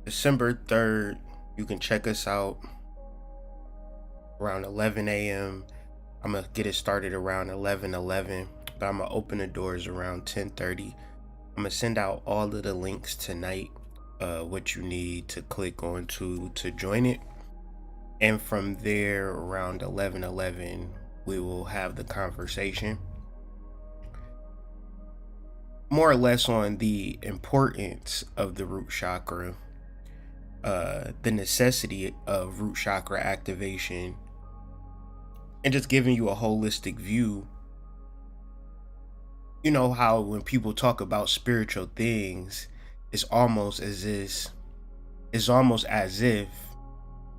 December 3rd. You can check us out around 11 a.m. I'm gonna get it started around 11:11, but I'm gonna open the doors around 10:30. I'm gonna send out all of the links tonight, what you need to click on to join it. And from there, around 11:11, we will have the conversation more or less on the importance of the root chakra, the necessity of root chakra activation, and just giving you a holistic view. You know how when people talk about spiritual things, it's almost as if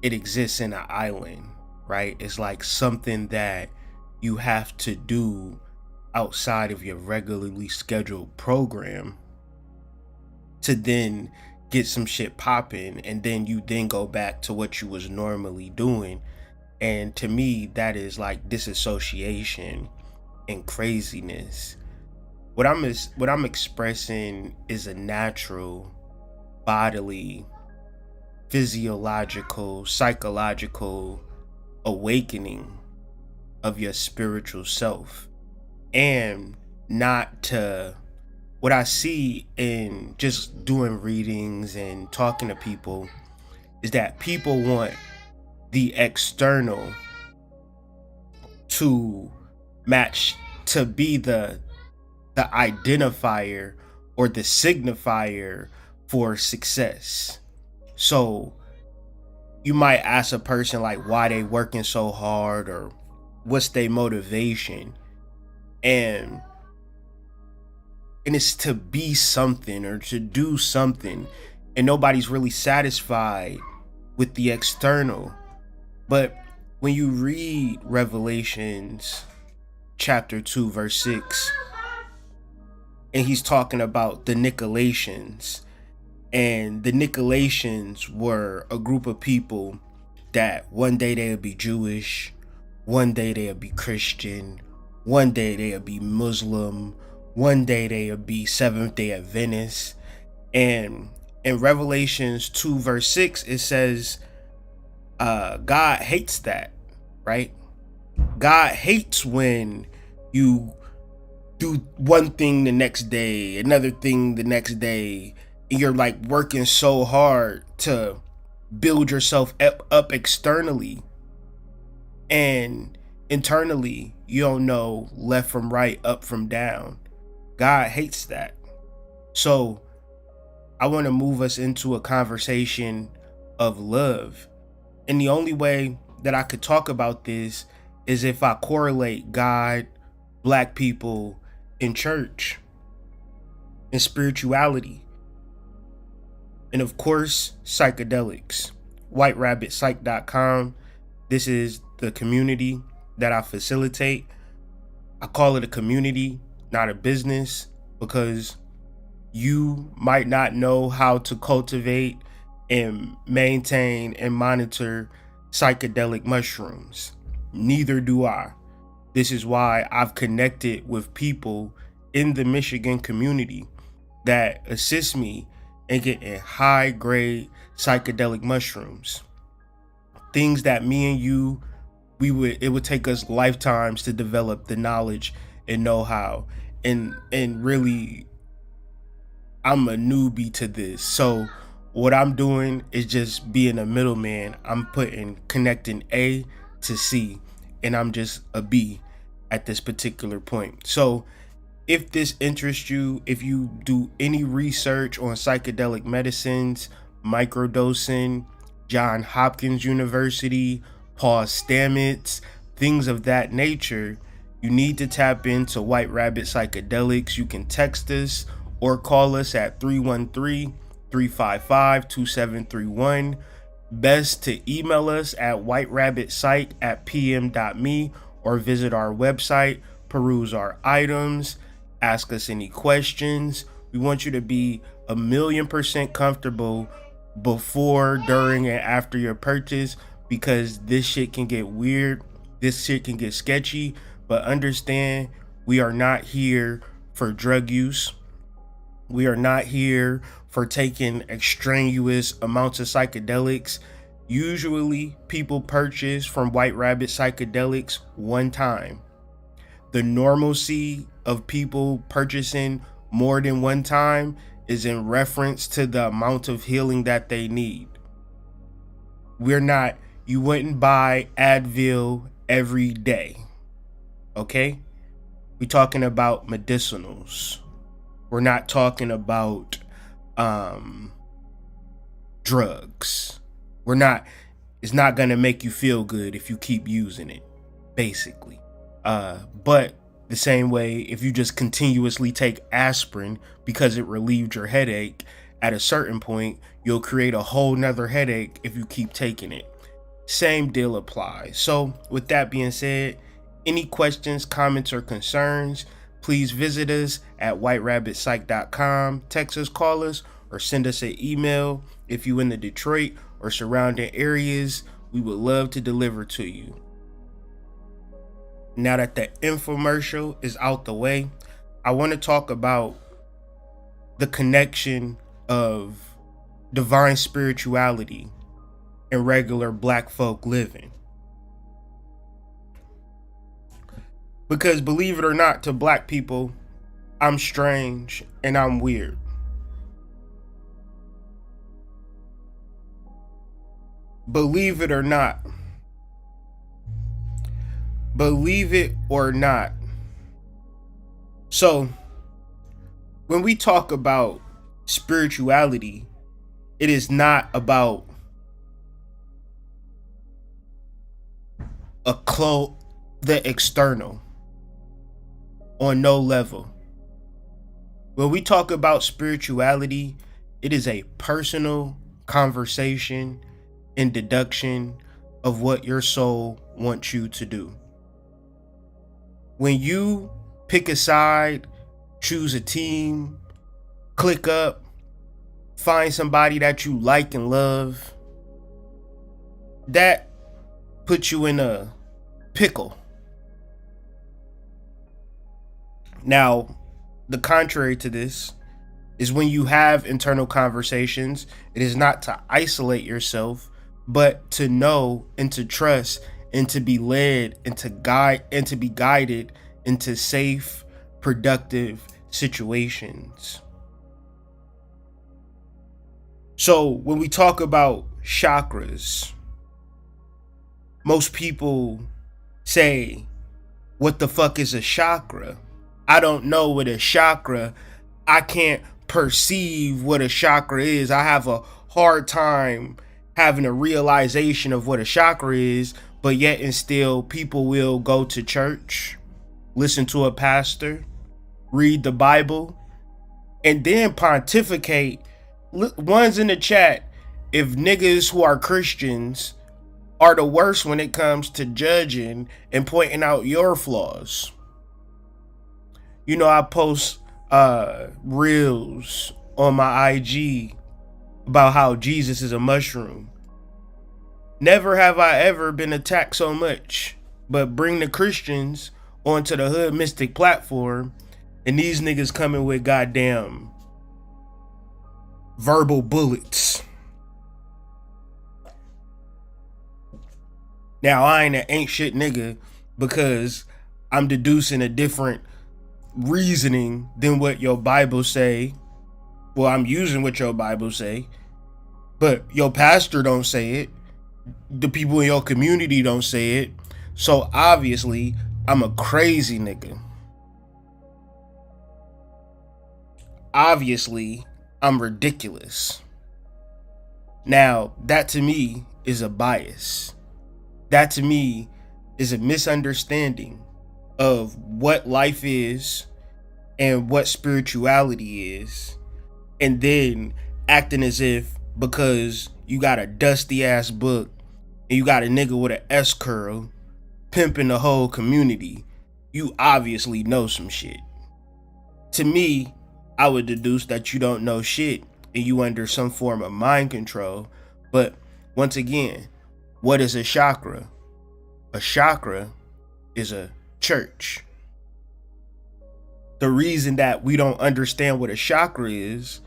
it exists in an island, right? It's like something that you have to do outside of your regularly scheduled program to then get some shit popping, and then you then go back to what you was normally doing. And to me, that is like disassociation and craziness. What I'm expressing is a natural, bodily, physiological, psychological awakening of your spiritual self. And not to what I see in just doing readings and talking to people is that people want the external to match, to be the identifier or the signifier for success. So you might ask a person like why they working so hard or what's their motivation, and it's to be something or to do something, and nobody's really satisfied with the external. But when you read Revelations chapter 2 verse 6, and he's talking about the Nicolaitans, and the Nicolaitans were a group of people that one day they would be Jewish, one day they would be Christian, one day they would be Muslim, one day they would be Seventh-day Adventist. And in Revelations 2 verse 6, it says God hates that, right? God hates when you do one thing the next day, another thing the next day, and you're like working so hard to build yourself up externally, and internally you don't know left from right, up from down. God hates that. So I want to move us into a conversation of love. And the only way that I could talk about this is if I correlate God, black people, in church, and spirituality, and of course, psychedelics. WhiteRabbitPsych.com. This is the community that I facilitate. I call it a community, not a business, because you might not know how to cultivate and maintain and monitor psychedelic mushrooms. Neither do I. This is why I've connected with people in the Michigan community that assist me in getting high grade psychedelic mushrooms. Things that me and you, it would take us lifetimes to develop the knowledge and know-how. And really, I'm a newbie to this. So what I'm doing is just being a middleman. I'm connecting A to C, and I'm just a B at this particular point. So if this interests you, if you do any research on psychedelic medicines, microdosing, Johns Hopkins University, Paul Stamets, things of that nature, you need to tap into White Rabbit Psychedelics. You can text us or call us at 313-355-2731. Best to email us at whiterabbitpsych@pm.me, or visit our website, peruse our items, ask us any questions. We want you to be 1,000,000% comfortable before, during, and after your purchase, because this shit can get weird. This shit can get sketchy, but understand we are not here for drug use. We are not here for taking extraneous amounts of psychedelics. Usually, people purchase from White Rabbit psychedelics one time. The normalcy of people purchasing more than one time is in reference to the amount of healing that they need. You wouldn't buy Advil every day. Okay? We're talking about medicinals. We're not talking about drugs. It's not gonna make you feel good if you keep using it, basically. But the same way, if you just continuously take aspirin because it relieved your headache, at a certain point, you'll create a whole nother headache if you keep taking it. Same deal applies. So with that being said, any questions, comments, or concerns, please visit us at whiterabbitpsych.com, text us, call us, or send us an email. If you're in the Detroit or surrounding areas, we would love to deliver to you. Now that the infomercial is out the way, I want to talk about the connection of divine spirituality and regular Black folk living. Because believe it or not, to Black people, I'm strange and I'm weird. Believe it or not. Believe it or not. So, when we talk about spirituality, it is not about the external on no level. When we talk about spirituality, it is a personal conversation and deduction of what your soul wants you to do. When you pick a side, choose a team, click up, find somebody that you like and love, that puts you in a pickle. Now, the contrary to this is when you have internal conversations, it is not to isolate yourself, but to know and to trust and to be led and to be guided into safe, productive situations. So when we talk about chakras, most people say, what the fuck is a chakra? I don't know what a chakra. I can't perceive what a chakra is. I have a hard time having a realization of what a chakra is, but yet and still people will go to church, listen to a pastor, read the Bible, and then pontificate. One's in the chat, if niggas who are Christians are the worst when it comes to judging and pointing out your flaws. You know, I post reels on my IG about how Jesus is a mushroom. Never have I ever been attacked so much, but bring the Christians onto the Hood Mystic platform, and these niggas coming with goddamn verbal bullets. Now, I ain't shit nigga because I'm deducing a different reasoning than what your Bible say. Well, I'm using what your Bible say, but your pastor don't say it. The people in your community don't say it. So obviously, I'm a crazy nigga. Obviously, I'm ridiculous. Now, that to me is a bias. That to me is a misunderstanding of what life is and what spirituality is, and then acting as if because you got a dusty ass book and you got a nigga with an S curl pimping the whole community, you obviously know some shit. To me, I would deduce that you don't know shit and you under some form of mind control. But once again, what is a chakra? A chakra is a church. The reason that we don't understand what a chakra is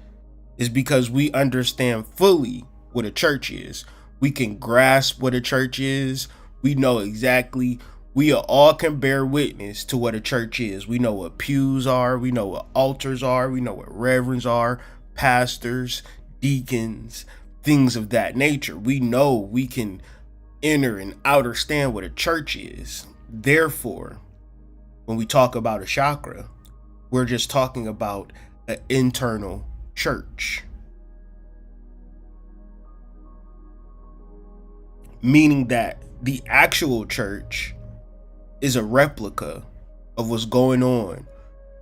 because we understand fully what a church is. We can grasp what a church is. We know exactly, we all can bear witness to what a church is. We know what pews are. We know what altars are. We know what reverends are, pastors, deacons, things of that nature. We know we can enter and understand what a church is. Therefore, when we talk about a chakra, we're just talking about an internal church. Meaning that the actual church is a replica of what's going on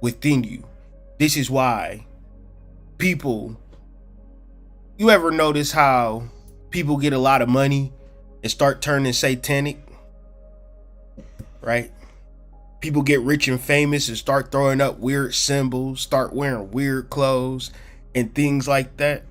within you. This is why people, you ever notice how people get a lot of money and start turning satanic, right? People get rich and famous and start throwing up weird symbols, start wearing weird clothes and things like that.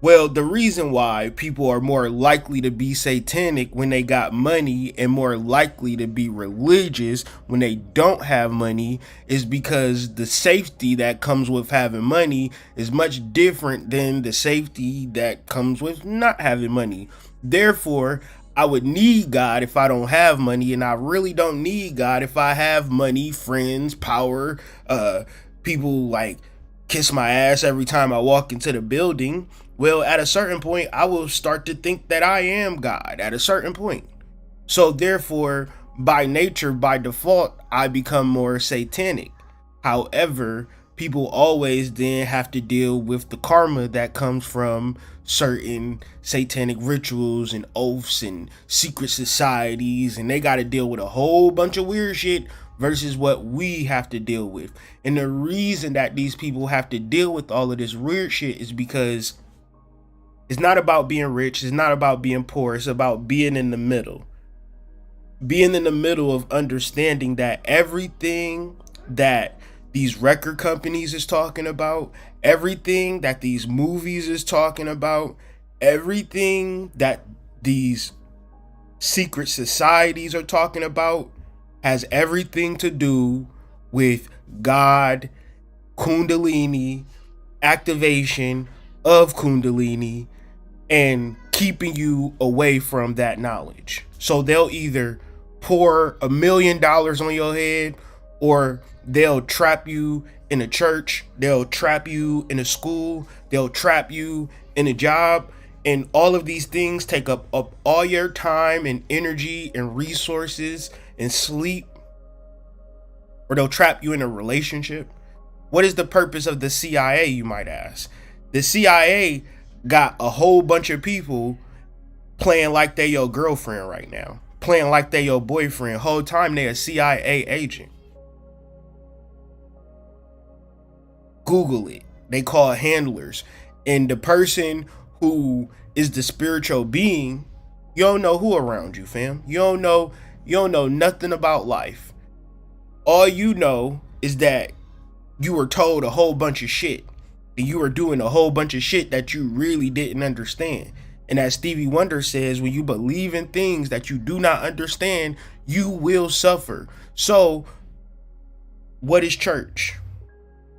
Well, the reason why people are more likely to be satanic when they got money and more likely to be religious when they don't have money is because the safety that comes with having money is much different than the safety that comes with not having money. Therefore, I would need God if I don't have money, and I really don't need God if I have money, friends, power, people like kiss my ass every time I walk into the building. Well, at a certain point, I will start to think that I am God at a certain point. So therefore, by nature, by default, I become more satanic. However, people always then have to deal with the karma that comes from certain satanic rituals and oaths and secret societies, and they got to deal with a whole bunch of weird shit versus what we have to deal with. And the reason that these people have to deal with all of this weird shit is because it's not about being rich, it's not about being poor, it's about being in the middle. Being in the middle of understanding that everything that these record companies is talking about, everything that these movies is talking about, everything that these secret societies are talking about has everything to do with God, Kundalini, activation of Kundalini, and keeping you away from that knowledge. So they'll either pour $1 million on your head, or they'll trap you in a church, they'll trap you in a school, they'll trap you in a job, and all of these things take up all your time and energy and resources and sleep. Or they'll trap you in a relationship. What is the purpose of the CIA, you might ask? The CIA got a whole bunch of people playing like they your girlfriend right now, playing like they your boyfriend. Whole time they a CIA agent. Google it. They call handlers. And the person who is the spiritual being, you don't know who around you, fam. You don't know nothing about life. All you know is that you were told a whole bunch of shit, and you were doing a whole bunch of shit that you really didn't understand. And as Stevie Wonder says, when you believe in things that you do not understand, you will suffer. So, what is church?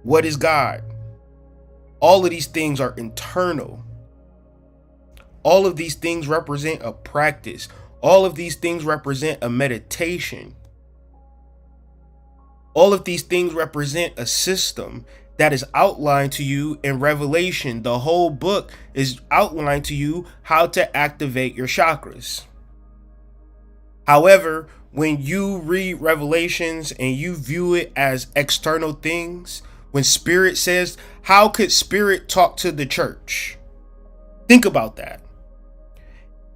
What is God? All of these things are internal. All of these things represent a practice. All of these things represent a meditation. All of these things represent a system that is outlined to you in Revelation. The whole book is outlined to you how to activate your chakras. However, when you read Revelations and you view it as external things, when Spirit says, how could Spirit talk to the church? Think about that.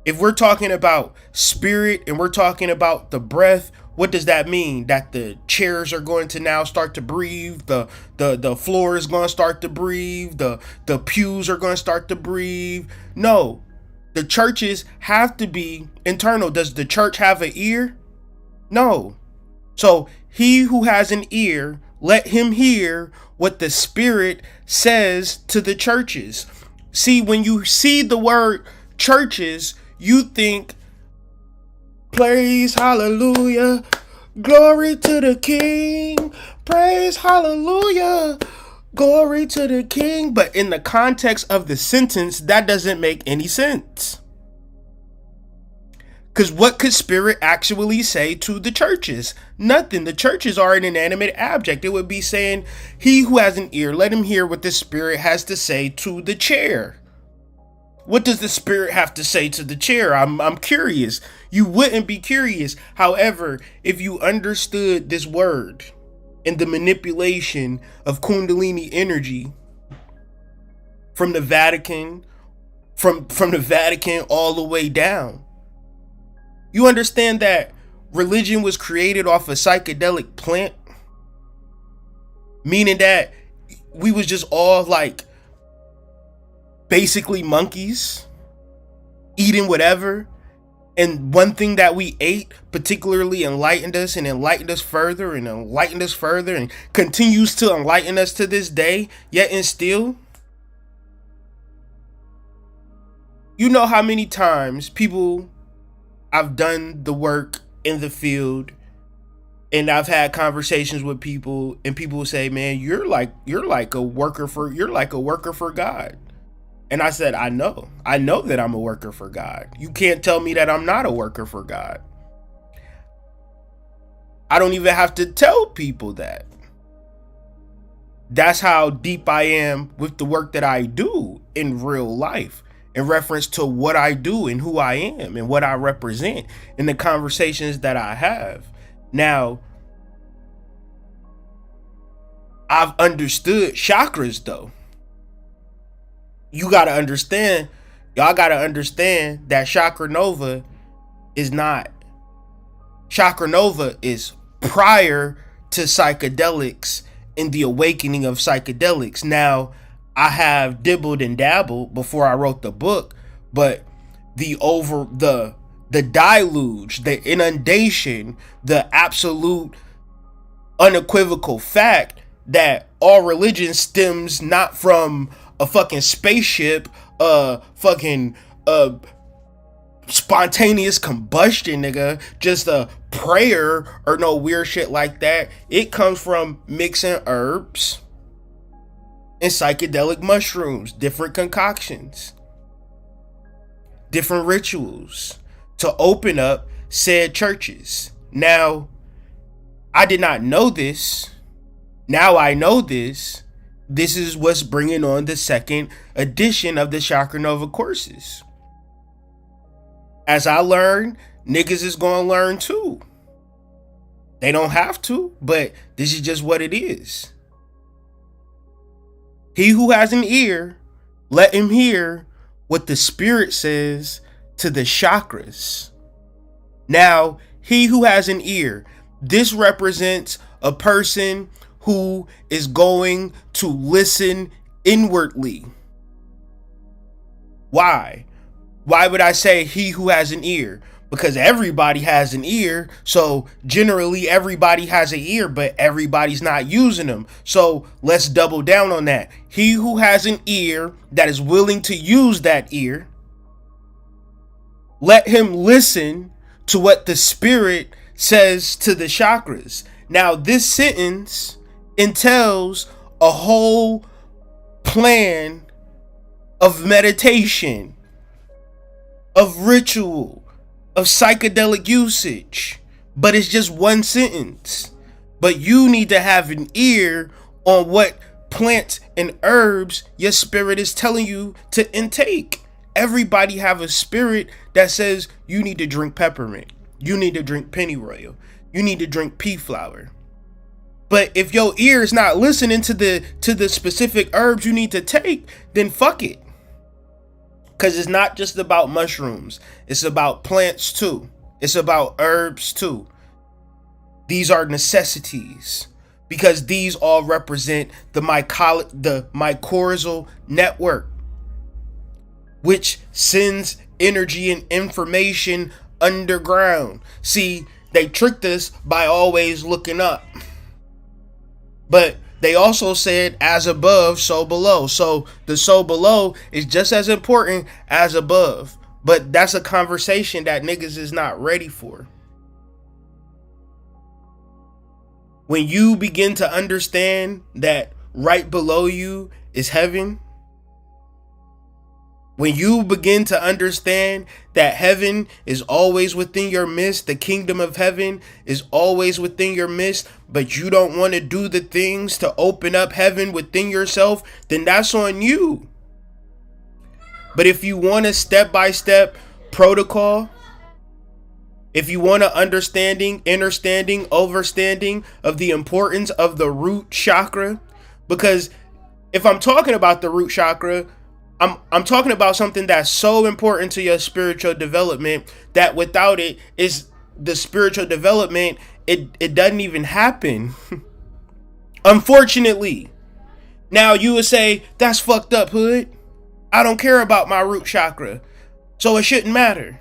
If we're talking about spirit and we're talking about the breath, what does that mean? That the chairs are going to now start to breathe, the floor is going to start to breathe, the pews are going to start to breathe. No, the churches have to be internal. Does the church have an ear? No. So he who has an ear, let him hear what the Spirit says to the churches. See, when you see the word churches, you think, praise, hallelujah, Glory to the King. Praise hallelujah. Glory to the King. But in the context of the sentence, that doesn't make any sense. Because what could spirit actually say to the churches? Nothing. The churches are an inanimate object. It would be saying, he who has an ear, let him hear what the spirit has to say to the chair. What does the spirit have to say to the chair? I'm curious. You wouldn't be curious. However, if you understood this word and the manipulation of Kundalini energy from the Vatican, from the Vatican all the way down, you understand that religion was created off a psychedelic plant, meaning that we was just all like basically monkeys eating whatever, and one thing that we ate particularly enlightened us and enlightened us further and enlightened us further and continues to enlighten us to this day, yet and still. You know how many times I've done the work in the field and I've had conversations with people, and people will say, man, you're like a worker for God. And I said, I know that I'm a worker for God. You can't tell me that I'm not a worker for God. I don't even have to tell people that. That's how deep I am with the work that I do in real life, in reference to what I do and who I am and what I represent in the conversations that I have. Now, I've understood chakras though. Y'all gotta understand that Chakra Nova is prior to psychedelics and the awakening of psychedelics. Now, I have dibbled and dabbled before I wrote the book, but the deluge, the inundation, the absolute unequivocal fact that all religion stems not from a fucking spaceship, spontaneous combustion, nigga, just a prayer or no weird shit like that. It comes from mixing herbs and psychedelic mushrooms, different concoctions, different rituals to open up said churches. Now, I did not know this. Now I know this. This is what's bringing on the second edition of the Chakra Nova courses. As I learn, niggas is gonna learn too. They don't have to, but this is just what it is. He who has an ear, let him hear what the spirit says to the chakras. Now, he who has an ear, this represents a person who is going to listen inwardly. Why? Why would I say he who has an ear? Because everybody has an ear, so generally everybody has an ear, but everybody's not using them. So let's double down on that. He who has an ear that is willing to use that ear, let him listen to what the spirit says to the chakras. Now, this sentence entails a whole plan of meditation, of ritual, of psychedelic usage, but it's just one sentence. But you need to have an ear on what plants and herbs your spirit is telling you to intake. Everybody have a spirit that says you need to drink peppermint, you need to drink pennyroyal, you need to drink pea flower. But if your ear is not listening to the specific herbs you need to take, then fuck it. Because it's not just about mushrooms. It's about plants too. It's about herbs too. These are necessities. Because these all represent the mycorrhizal network, which sends energy and information underground. See, they tricked us by always looking up. But they also said, as above, so below. So the so below is just as important as above. But that's a conversation that niggas is not ready for. When you begin to understand that right below you is heaven, when you begin to understand that heaven is always within your midst, the kingdom of heaven is always within your midst, but you don't want to do the things to open up heaven within yourself, then that's on you. But if you want a step-by-step protocol, if you want an understanding, overstanding of the importance of the root chakra, because if I'm talking about the root chakra, I'm talking about something that's so important to your spiritual development that without it, is the spiritual development, it doesn't even happen. Unfortunately. Now you would say, that's fucked up, Hood. I don't care about my root chakra, so it shouldn't matter.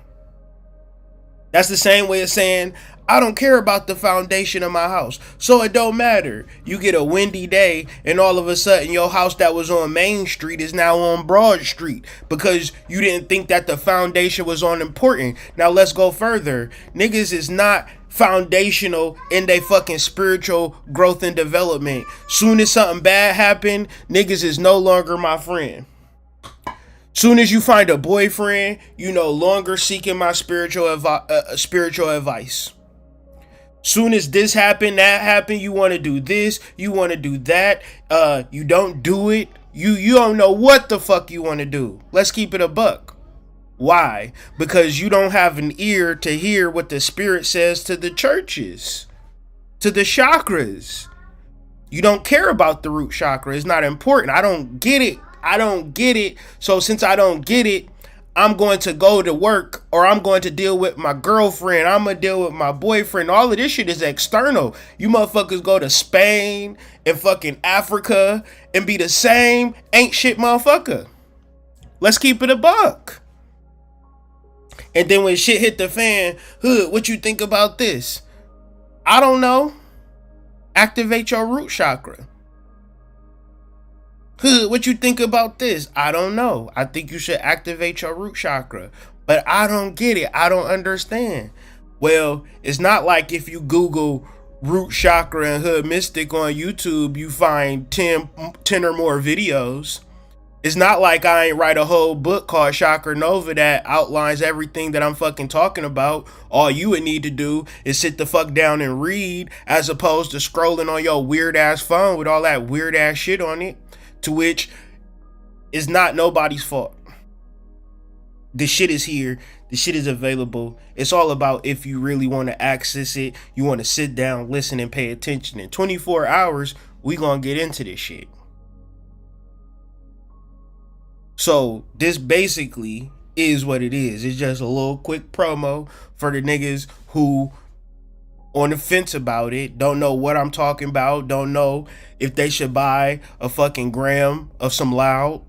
That's the same way of saying, I don't care about the foundation of my house, so it don't matter. You get a windy day and all of a sudden your house that was on Main Street is now on Broad Street because you didn't think that the foundation was on important. Now let's go further. Niggas is not foundational in their fucking spiritual growth and development. Soon as something bad happen, niggas is no longer my friend. Soon as you find a boyfriend, you no longer seeking my spiritual advice. Soon as this happened, that happened, you want to do this, you want to do that, you don't do it, you don't know what the fuck you want to do. Let's keep it a buck. Why? Because you don't have an ear to hear what the spirit says to the churches, to the chakras. You don't care about the root chakra. It's not important. I don't get it. So since I don't get it, I'm going to go to work, or I'm going to deal with my girlfriend. I'm going to deal with my boyfriend. All of this shit is external. You motherfuckers go to Spain and fucking Africa and be the same ain't shit motherfucker. Let's keep it a buck. And then when shit hit the fan, Hood, what you think about this? I don't know. Activate your root chakra. Hood, what you think about this? I don't know. I think you should activate your root chakra. But I don't get it. I don't understand. Well, it's not like if you Google root chakra and Hood Mystic on YouTube, you find 10 or more videos. It's not like I ain't write a whole book called Chakra Nova that outlines everything that I'm fucking talking about. All you would need to do is sit the fuck down and read, as opposed to scrolling on your weird ass phone with all that weird ass shit on it. To which is not nobody's fault. The shit is here. The shit is available. It's all about if you really want to access it. You want to sit down, listen, and pay attention. In 24 hours, we gonna get into this shit. So this basically is what it is. It's just a little quick promo for the niggas who on the fence about it, don't know what I'm talking about, don't know if they should buy a fucking gram of some loud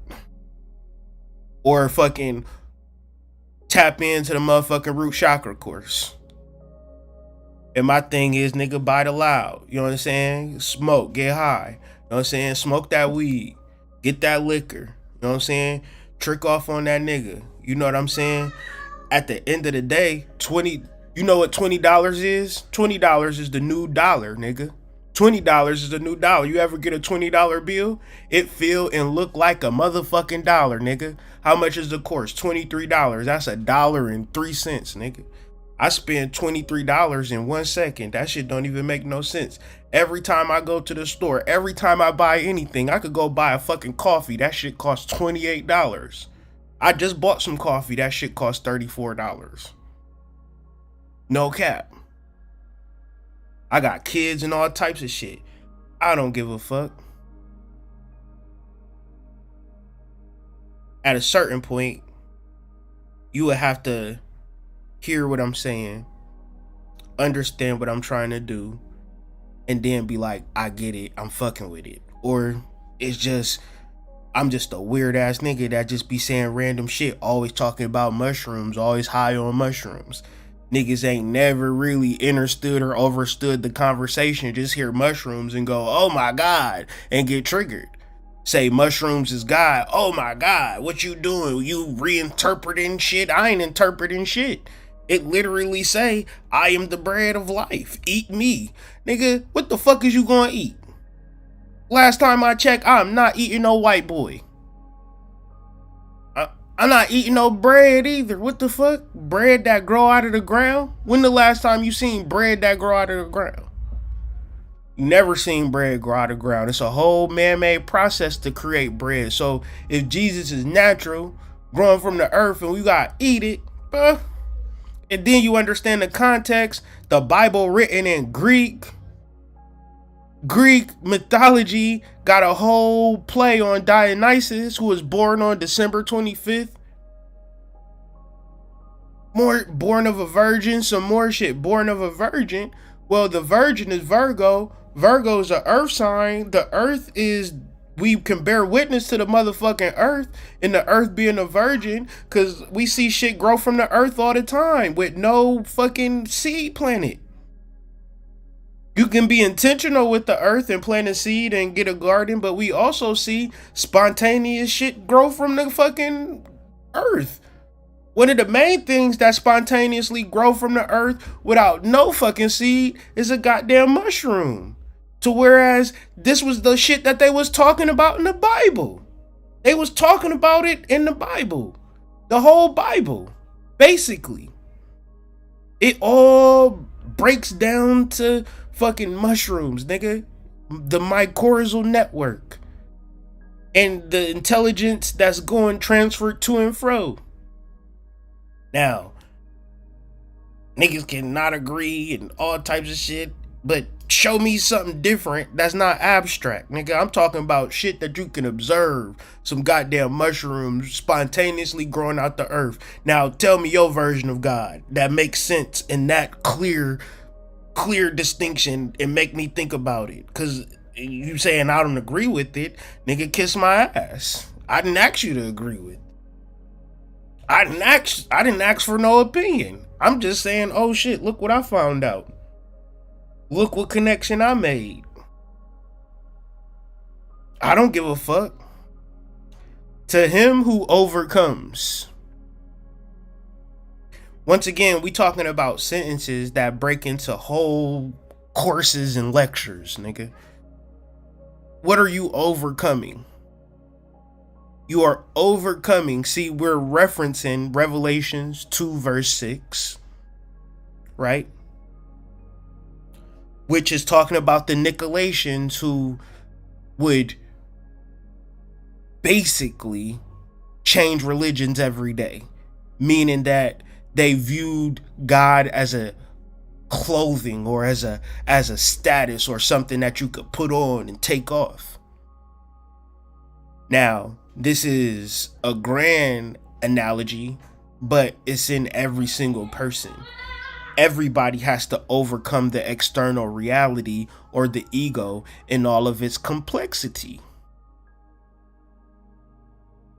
or fucking tap into the motherfucking root chakra course. And my thing is, nigga, buy the loud. You know what I'm saying? Smoke, get high. You know what I'm saying? Smoke that weed. Get that liquor. You know what I'm saying? Trick off on that nigga. You know what I'm saying? At the end of the day, you know what $20 is? $20 is the new dollar, nigga. $20 is the new dollar. You ever get a $20 bill? It feel and look like a motherfucking dollar, nigga. How much is the course? $23. That's $1.03, nigga. I spend $23 in 1 second. That shit don't even make no sense. Every time I go to the store, every time I buy anything, I could go buy a fucking coffee. That shit costs $28. I just bought some coffee. That shit costs $34. No cap. I got kids and all types of shit. I don't give a fuck. At a certain point, you would have to hear what I'm saying, understand what I'm trying to do, and then be like, I get it, I'm fucking with it. Or it's just, I'm just a weird ass nigga that just be saying random shit, always talking about mushrooms, always high on mushrooms. Niggas ain't never really understood or overstood the conversation, just hear mushrooms and go, oh my God, and get triggered. Say mushrooms is God. Oh my God, what you doing? You reinterpreting shit? I ain't interpreting shit. It literally say, I am the bread of life. Eat me. Nigga, what the fuck is you gonna eat? Last time I checked, I'm not eating no white boy. I'm not eating no bread either. What the fuck? Bread that grow out of the ground? When the last time you seen bread that grow out of the ground? You never seen bread grow out of the ground. It's a whole man-made process to create bread. So if Jesus is natural, growing from the earth, and we gotta eat it, and then you understand the context, the Bible written in Greek mythology got a whole play on Dionysus, who was born on December 25th. Born of a virgin, some more shit. Born of a virgin. Well, the virgin is Virgo. Virgo is an earth sign. The earth is, we can bear witness to the motherfucking earth, and the earth being a virgin, because we see shit grow from the earth all the time with no fucking seed planted. You can be intentional with the earth and plant a seed and get a garden, but we also see spontaneous shit grow from the fucking earth. One of the main things that spontaneously grow from the earth without no fucking seed is a goddamn mushroom. To whereas this was the shit that they was talking about in the Bible. They was talking about it in the Bible. The whole Bible. Basically. It all breaks down to fucking mushrooms, nigga. The mycorrhizal network. And the intelligence that's going transferred to and fro. Now, niggas cannot agree and all types of shit, but show me something different that's not abstract, nigga. I'm talking about shit that you can observe. Some goddamn mushrooms spontaneously growing out the earth. Now, tell me your version of God that makes sense in that clear distinction and make me think about it. Cause you saying I don't agree with it, nigga, kiss my ass. I didn't ask you to agree with it. I didn't ask for no opinion. I'm just saying, oh shit, look what I found out. Look what connection I made. I don't give a fuck. To him who overcomes. Once again, we talking about sentences that break into whole courses and lectures, nigga. What are you overcoming? You are overcoming. See, we're referencing Revelations 2 verse 6, right? Which is talking about the Nicolaitans who would basically change religions every day. Meaning that they viewed God as a clothing or as a status or something that you could put on and take off. Now, this is a grand analogy, but it's in every single person. Everybody has to overcome the external reality or the ego in all of its complexity.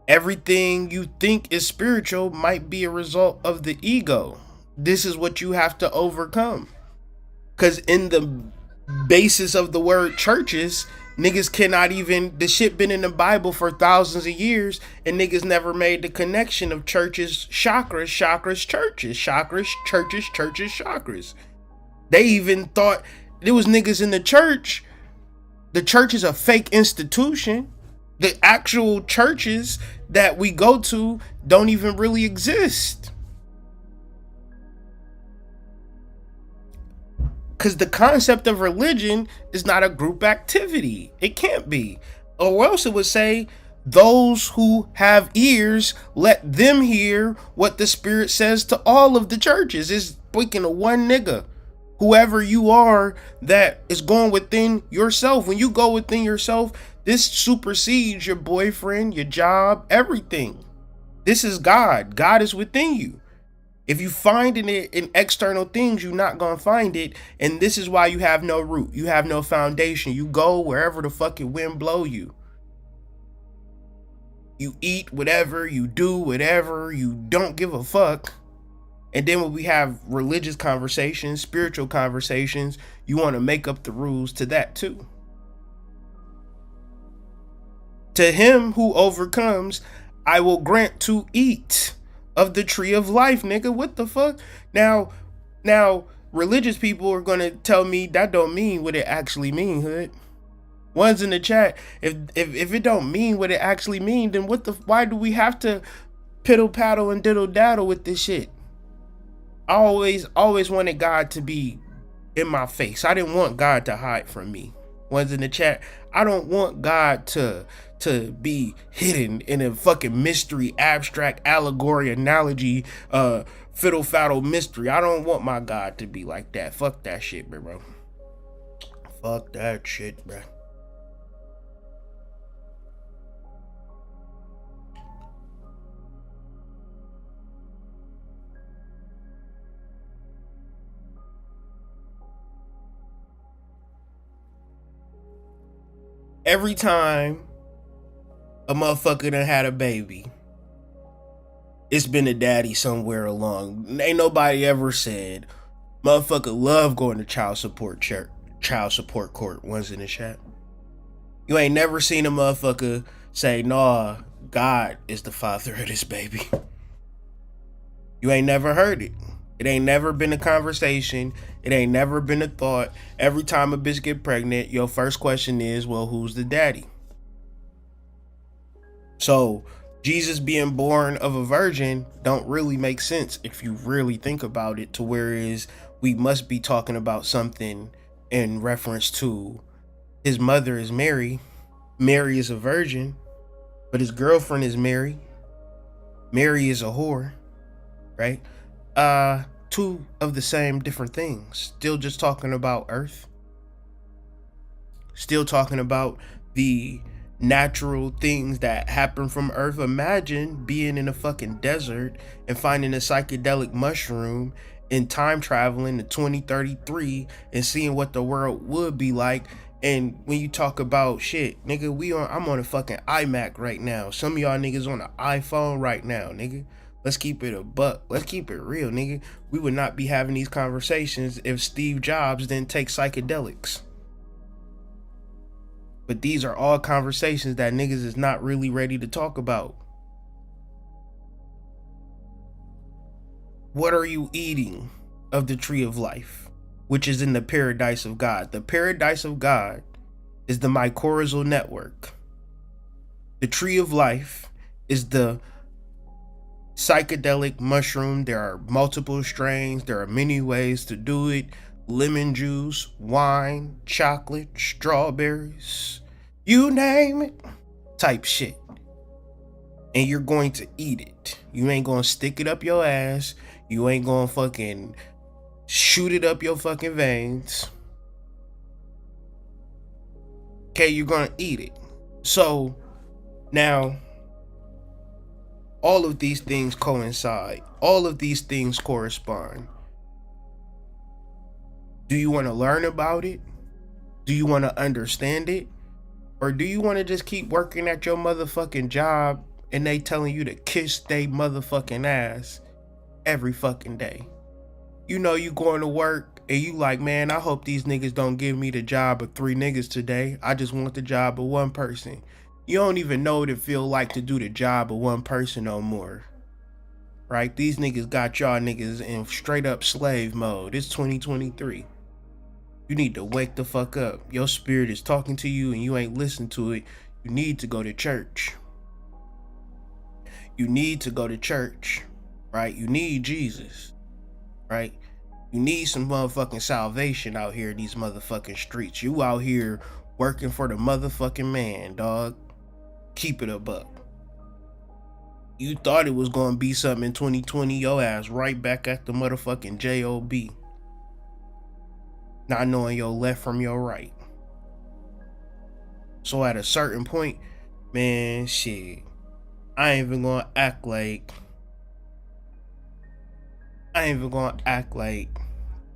Everything you think is spiritual might be a result of the ego. This is what you have to overcome. Because in the basis of the word churches, niggas cannot even, the shit been in the Bible for thousands of years, and niggas never made the connection of churches, chakras, churches, chakras, churches, chakras. They even thought there was niggas in the church. The church is a fake institution. The actual churches that we go to don't even really exist. Because the concept of religion is not a group activity. It can't be. Or else it would say, those who have ears, let them hear what the Spirit says to all of the churches. It's speaking to one nigga. Whoever you are that is going within yourself. When you go within yourself, this supersedes your boyfriend, your job, everything. This is God. God is within you. If you finding it in external things, you're not going to find it. And this is why you have no root. You have no foundation. You go wherever the fucking wind blow you. You eat whatever, you do whatever, you don't give a fuck. And then when we have religious conversations, spiritual conversations, you want to make up the rules to that too. To him who overcomes, I will grant to eat of the tree of life, nigga. What the fuck? Now, religious people are gonna tell me that don't mean what it actually mean, hood. One's in the chat. If it don't mean what it actually mean, then why do we have to piddle paddle and diddle daddle with this shit? I always wanted God to be in my face. I didn't want God to hide from me. One's in the chat. I don't want God to be hidden in a fucking mystery, abstract allegory, analogy, fiddle faddle mystery. I don't want my God to be like that. Fuck that shit, bro. Fuck that shit, bro. Every time a motherfucker done had a baby, it's been a daddy somewhere along. Ain't nobody ever said, motherfucker love going to child support court. One's in the chat. You ain't never seen a motherfucker say, nah, God is the father of this baby. You ain't never heard it. It ain't never been a conversation. It ain't never been a thought. Every time a bitch get pregnant, your first question is, well, who's the daddy? So Jesus being born of a virgin don't really make sense if you really think about it, to whereas we must be talking about something in reference to his mother is Mary. Mary is a virgin, but his girlfriend is Mary. Mary is a whore, right? Two of the same different things. Still just talking about earth. Still talking about the natural things that happen from earth. Imagine being in a fucking desert and finding a psychedelic mushroom and time traveling to 2033 and seeing what the world would be like. And when you talk about shit, nigga, I'm on a fucking iMac right now. Some of y'all niggas on an iPhone right now, nigga. Let's keep it a buck. Let's keep it real, nigga. We would not be having these conversations if Steve Jobs didn't take psychedelics. But these are all conversations that niggas is not really ready to talk about. What are you eating of the tree of life, which is in the paradise of God? The paradise of God is the mycorrhizal network. The tree of life is the psychedelic mushroom. There are multiple strains. There are many ways to do it. Lemon juice, wine, chocolate, strawberries, you name it, type shit. And you're going to eat it. You ain't gonna stick it up your ass. You ain't gonna fucking shoot it up your fucking veins. Okay, you're gonna eat it. So now, all of these things coincide. All of these things correspond. Do you want to learn about it? Do you want to understand it? Or do you want to just keep working at your motherfucking job and they telling you to kiss they motherfucking ass every fucking day? You know you going to work and you like, man, I hope these niggas don't give me the job of 3 niggas today. I just want the job of 1 person. You don't even know what it feel like to do the job of 1 person no more. Right? These niggas got y'all niggas in straight up slave mode. It's 2023. You need to wake the fuck up. Your spirit is talking to you and you ain't listening to it. You need to go to church. You need to go to church. Right? You need Jesus. Right? You need some motherfucking salvation out here in these motherfucking streets. You out here working for the motherfucking man, dog. Keep it a buck. You thought it was gonna be something in 2020, your ass right back at the motherfucking JOB. Not knowing your left from your right. So at a certain point, man, shit, I ain't even gonna act like,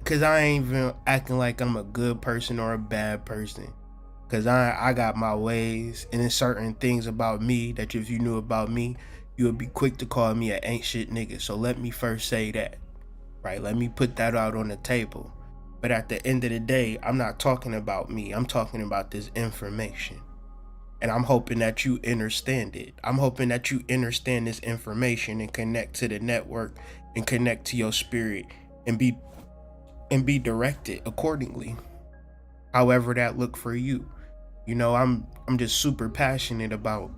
cause I ain't even acting like I'm a good person or a bad person. Cause I got my ways, and there's certain things about me that if you knew about me, you would be quick to call me an ain't shit nigga. So let me first say that, right? Let me put that out on the table. But at the end of the day, I'm not talking about me. I'm talking about this information. And I'm hoping that you understand it. I'm hoping that you understand this information and connect to the network and connect to your spirit and be directed accordingly. However that look for you. You know, I'm just super passionate about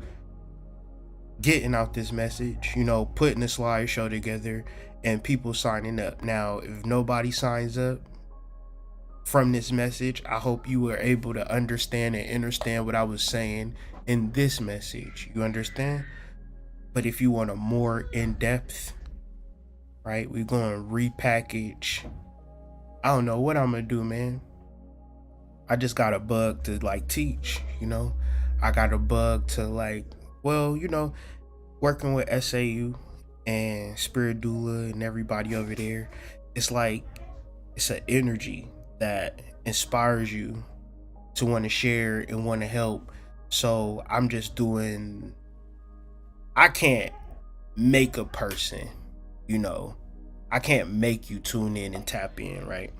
getting out this message, you know, putting a slideshow together and people signing up. Now, if nobody signs up from this message, I hope you were able to understand and understand what I was saying in this message. You understand? But if you want a more in-depth, right, we're going to repackage. I don't know what I'm going to do, man. I just got a bug to like teach, you know. I got a bug to like, well, you know, working with SAU and Spirit Doula and everybody over there, it's like it's an energy that inspires you to want to share and want to help. So I'm just doing, I can't make a person, you know, I can't make you tune in and tap in, right?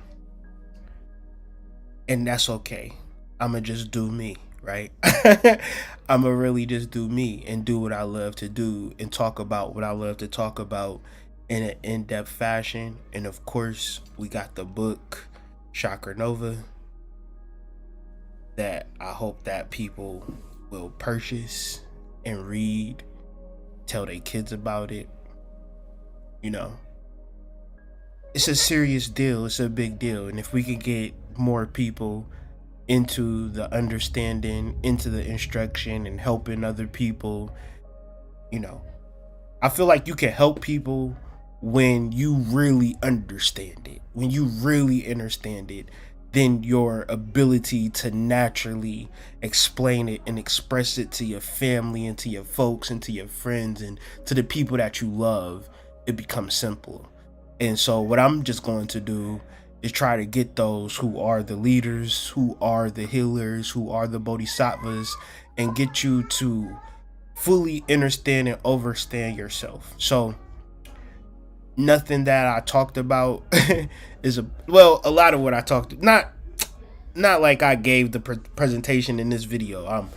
And that's okay. I'ma just do me, right? I'ma really just do me and do what I love to do and talk about what I love to talk about in an in-depth fashion. And of course, we got the book Chakra Nova that I hope that people will purchase and read, tell their kids about it. You know, it's a serious deal. It's a big deal. And if we could get more people into the understanding, into the instruction and helping other people, you know, I feel like you can help people when you really understand it. When you really understand it, then your ability to naturally explain it and express it to your family and to your folks and to your friends and to the people that you love, it becomes simple. And so what I'm just going to do is try to get those who are the leaders, who are the healers, who are the bodhisattvas, and get you to fully understand and understand yourself. So nothing that I talked about is a lot of what I talked, not like I gave the presentation in this video. I'm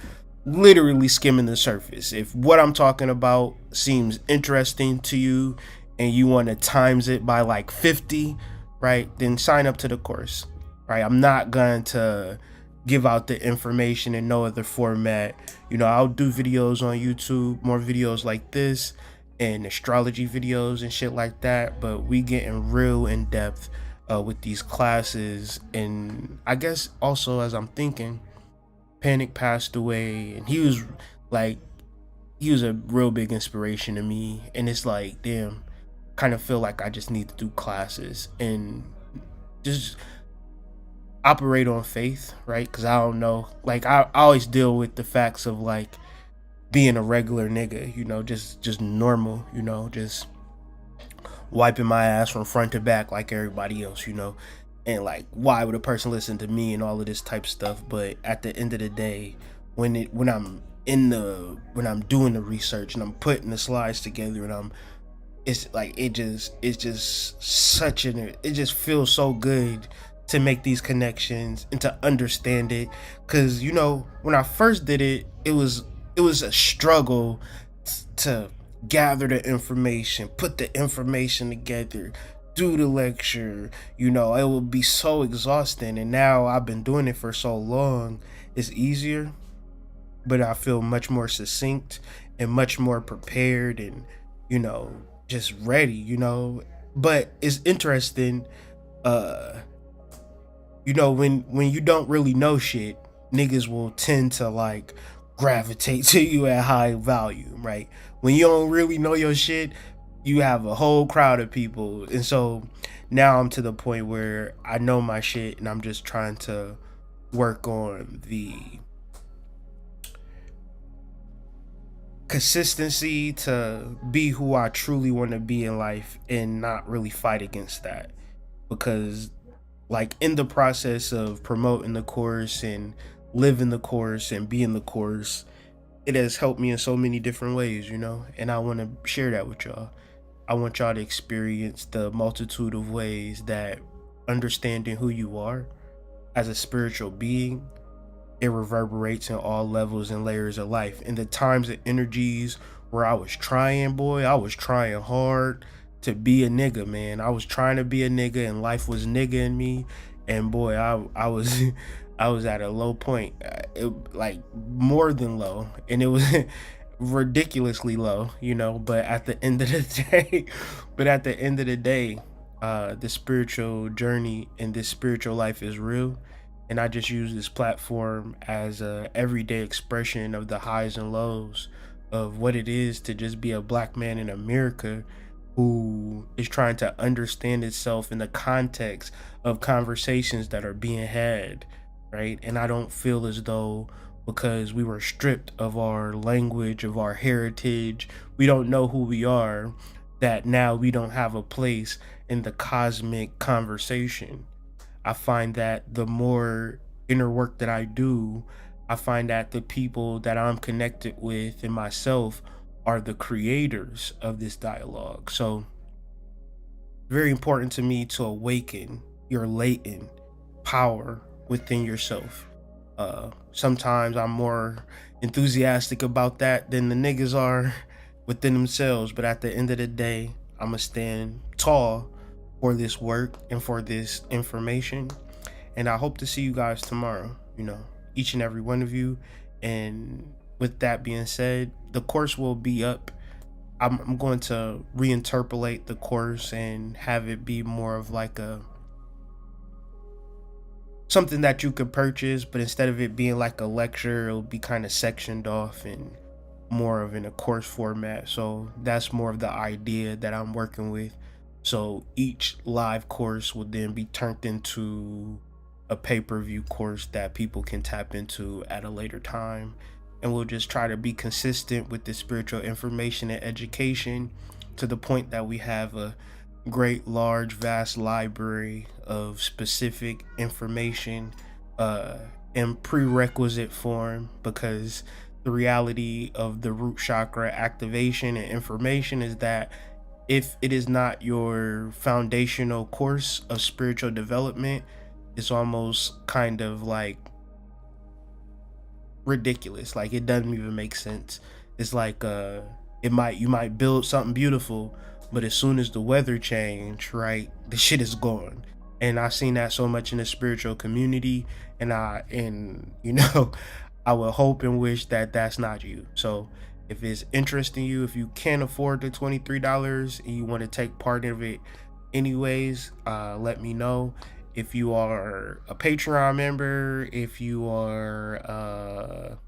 literally skimming the surface. If what I'm talking about seems interesting to you and you want to times it by like 50, right, then sign up to the course, right? I'm not going to give out the information in no other format. You know, I'll do videos on YouTube, more videos like this and astrology videos and shit like that, but we getting real in depth with these classes. And I guess also, as I'm thinking, Panic passed away and he was a real big inspiration to me. And it's like, damn, kind of feel like I just need to do classes and just operate on faith, right? Because I don't know, like I always deal with the facts of like being a regular nigga, you know, just normal, you know, just wiping my ass from front to back like everybody else, you know. And like, why would a person listen to me and all of this type of stuff? But at the end of the day, when I'm doing the research and I'm putting the slides together and it's like, it just feels so good to make these connections and to understand it. Cause you know, when I first did it, it was a struggle to gather the information, put the information together, do the lecture, you know, it would be so exhausting. And now I've been doing it for so long, it's easier, but I feel much more succinct and much more prepared and, you know, just ready, you know. But it's interesting, you know, when you don't really know shit, niggas will tend to like gravitate to you at high volume, right? When you don't really know your shit, you have a whole crowd of people. And so now I'm to the point where I know my shit and I'm just trying to work on the consistency to be who I truly want to be in life and not really fight against that. Because like in the process of promoting the course and living the course and being the course, it has helped me in so many different ways, you know, and I want to share that with y'all. I want y'all to experience the multitude of ways that understanding who you are as a spiritual being it reverberates in all levels and layers of life. In the times and energies where I was trying, boy, I was trying hard to be a nigga, man. I was trying to be a nigga and life was niggaing me. And boy, I was I was at a low point, like more than low. And it was ridiculously low, you know, but at the end of the day, the spiritual journey and this spiritual life is real, and I just use this platform as a everyday expression of the highs and lows of what it is to just be a black man in America who is trying to understand itself in the context of conversations that are being had, right? And I don't feel as though because we were stripped of our language, of our heritage, we don't know who we are, that now we don't have a place in the cosmic conversation. I find that the more inner work that I do, I find that the people that I'm connected with and myself are the creators of this dialogue. So, very important to me to awaken your latent power within yourself. Sometimes I'm more enthusiastic about that than the niggas are within themselves, but at the end of the day, I'm gonna stand tall for this work and for this information. And I hope to see you guys tomorrow, you know, each and every one of you. And with that being said, the course will be up. I'm going to reinterpolate the course and have it be more of like a something that you could purchase, but instead of it being like a lecture, it'll be kind of sectioned off and more of in a course format. So that's more of the idea that I'm working with. So each live course will then be turned into a pay-per-view course that people can tap into at a later time. And we'll just try to be consistent with the spiritual information and education to the point that we have a great, large, vast library of specific information in prerequisite form, because the reality of the root chakra activation and information is that if it is not your foundational course of spiritual development, it's almost kind of like ridiculous. Like, it doesn't even make sense. It's like you might build something beautiful, but as soon as the weather change, right, the shit is gone. And I've seen that so much in the spiritual community, and you know, I would hope and wish that that's not you. So if it's interesting you, if you can't afford the $23 and you want to take part of it anyways, let me know. If you are a Patreon member, if you are a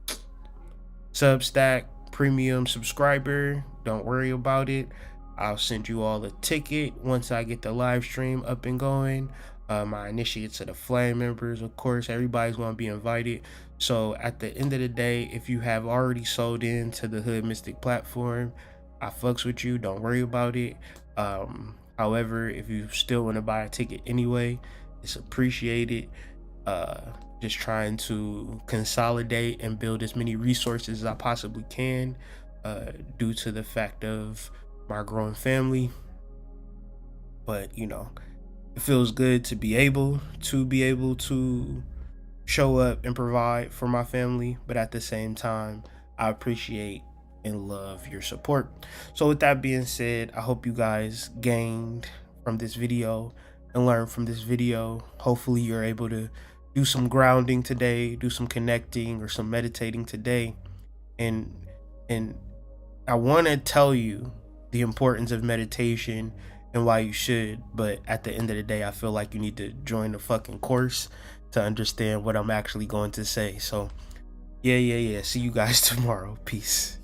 Substack premium subscriber, don't worry about it. I'll send you all a ticket once I get the live stream up and going. My initiates of the Flame members, of course, everybody's going to be invited. So at the end of the day, if you have already sold into the Hood Mystic platform, I fucks with you. Don't worry about it. However, if you still want to buy a ticket anyway, it's appreciated. Just trying to consolidate and build as many resources as I possibly can, due to the fact of my growing family. But you know, it feels good to be able to show up and provide for my family, but at the same time, I appreciate and love your support. So with that being said, I hope you guys gained from this video and learned from this video. Hopefully you're able to do some grounding today, do some connecting or some meditating today. And I want to tell you the importance of meditation and why you should, but at the end of the day, I feel like you need to join the fucking course to understand what I'm actually going to say. So yeah. See you guys tomorrow. Peace.